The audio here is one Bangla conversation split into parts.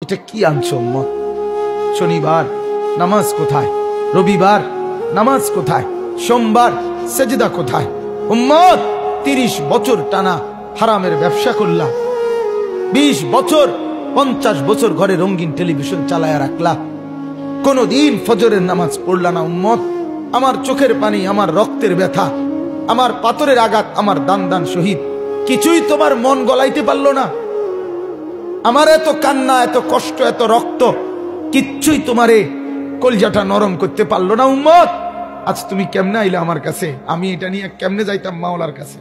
এটা কি আনছো উম্মত? শনিবার নামাজ কোথায়? রবিবার নামাজ কোথায়? সোমবার সেজদা কোথায়? উম্মত 30 বছর টানা হারামের ব্যবসা করলা, 20 বছর 50 বছর ঘরে রঙিন টেলিভিশন চালায়া রাখলা, কোনদিন ফজরের নামাজ পড়লা না। উম্মত, আমার চোখের পানি, আমার রক্তের ব্যথা, আমার পাথরের আঘাত, আমার দান দান শহীদ, কিছুই তোমার মন গলাইতে পারলো না। আমার এত কান্না, এত কষ্ট, এত রক্ত, কিচ্ছুই তোমারে কলজাটা নরম করতে পারলো না। উম্মত, আজ তুমি কেমনে আইলে আমার কাছে? আমি এটা নিয়ে কেমনে যাইতাম মাওলার কাছে?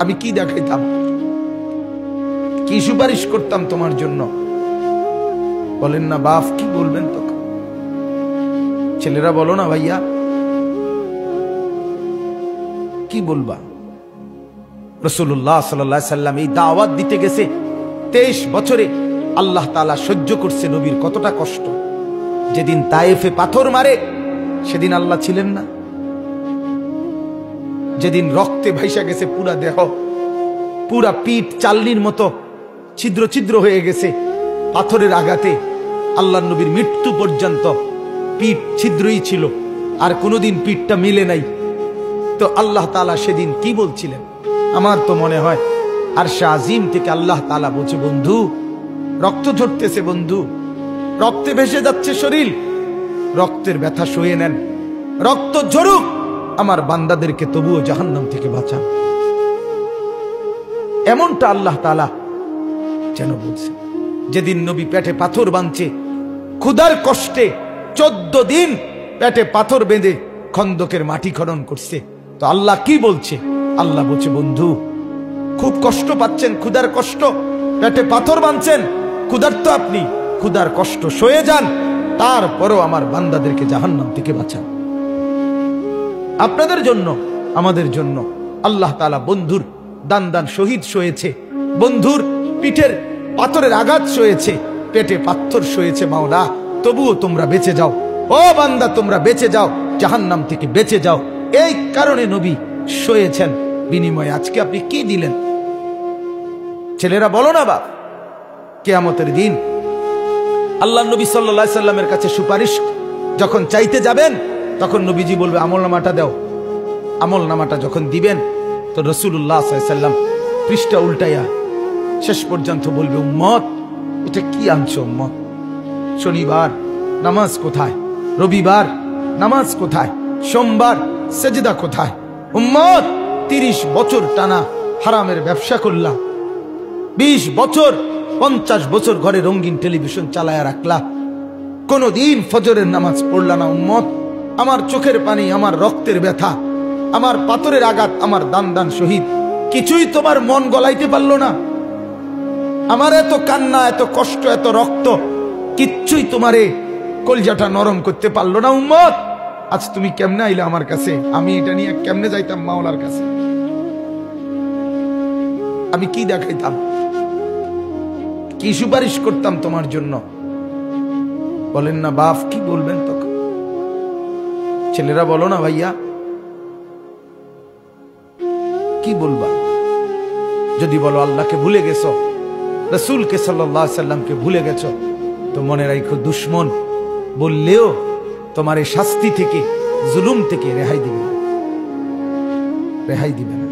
আমি কি দেখাইতাম? কি সুপারিশ করতাম তোমার জন্য? বলেন না বাপ, কি বলবেন তখন? ছেলেরা বলো না ভাইয়া, কি বলবা? রাসূলুল্লাহ সাল্লাল্লাহু আলাইহি সাল্লাম এই দাওয়াত দিতে গেছে 23 বছরে আল্লাহ তাআলা সহ্য করছে নবীর কতটা কষ্ট। যেদিন তায়েফে পাথর মারে সেদিন আল্লাহ ছিলেন না? যেদিন রক্তে ভাইসা গেছে পুরা দেহ, পুরা পিঠ চালনির মতো ছিদ্র ছিদ্র হয়ে গেছে পাথরের আঘাতে, আল্লাহর নবীর মৃত্যু পর্যন্ত পিঠ ছিদ্রই ছিল, আর কোনোদিন পিঠটা মিলে নাই। তো আল্লাহ তাআলা সেদিন কি বলছিলেন? আমার তো মনে হয় আরশে আজিম থেকে আল্লাহ তাআলা বলছে, বন্ধু রক্ত ঝরতেছে, বন্ধু রক্তে ভেসে যাচ্ছে শরীর, রক্তের ব্যথা সয়ে নেন, রক্ত ঝরুক, আমার বান্দাদেরকে তবুও জাহান্নাম থেকে বাঁচান। এমনটা আল্লাহ তাআলা যেন বলছে। যেদিন নবী পেটে পাথর বাঁধছে, ক্ষুধার কষ্টে 14 দিন পেটে পাথর বেঁধে খন্দকের মাটি খনন করছে, তো আল্লাহ কি বলছে? আল্লাহ বলছে, বন্ধু খুব কষ্ট পাচ্ছেন, ক্ষুধার কষ্ট, পেটে পাথর বাঁধছেন, ক্ষুধার্ত আপনি, ক্ষুধার কষ্ট সয়ে যান, তারপরও আমার বান্দাদেরকে জাহান্নাম থেকে বাঁচান। আপনাদের জন্য, আমাদের জন্য আল্লাহ তাআলা বন্ধুর দান দান শহীদ সয়েছে, বন্ধুর পিঠের পাথরের আঘাত সয়েছে, পেটে পাথর সয়েছে মাওলা, তবুও তোমরা বেঁচে যাও। ও বান্দা, তোমরা বেঁচে যাও, জাহান্নাম থেকে বেঁচে যাও। এই কারণে নবী সয়েছেন, বিনিময়ে আজকে আপনি কি দিলেন? ছেলেরা বলো না বাপ, কিয়ামতের দিন আল্লাহ নবী সাল্লাল্লাহু আলাইহি সাল্লামের কাছে সুপারিশ যখন চাইতে যাবেন, তখন নবীজি বলবে, আমলনামাটা দাও। আমলনামাটা যখন দিবেন, তো রাসূলুল্লাহ সাল্লাল্লাহু আলাইহি সাল্লাম পৃষ্ঠা উল্টাইয়া শেষ পর্যন্ত বলবে, উম্মত এটা কি আনছো উম্মত? শনিবার নামাজ কোথায়? রবিবার নামাজ কোথায়? সোমবার সেজদা কোথায়? উম্মত 30 বছর টানা হারামের ব্যবসা করলা, 20 বছর 50 বছর ঘরে রঙিন টেলিভিশন চালায়া রাখলা, কোনদিন ফজরের নামাজ পড়লা না। উম্মত, আমার চোখের পানি, আমার রক্তের ব্যথা, আমার পাথরের আঘাত, আমার দান দান শহীদ, কিছুই তোমার মন গলাইতে পারলো না। আমার এত কান্না, এত কষ্ট, এত রক্ত, কিচ্ছুই তোমারে কলজাটা নরম করতে পারলো না। উম্মত, আজ তুমি কেমনে আইলে আমার কাছে? আমি এটা নিয়ে কেমনে যাইতাম মাওলার কাছে? আমি কি দেখাইতাম? কি সুপারিশ করতাম তোমার জন্য? বলেন না বাপ, কি বলবেন তখন? ছেলেরা বলো না ভাইয়া, কি বলবা? যদি বলো আল্লাহকে ভুলে গেছো, রাসূলকে সাল্লাল্লাহু আলাইহি সাল্লামকে ভুলে গেছো, তো মনে রাখো দুশ্মন বললেও তোমার এই শাস্তি থেকে, জুলুম থেকে রেহাই দিবে না, রেহাই দিবে না।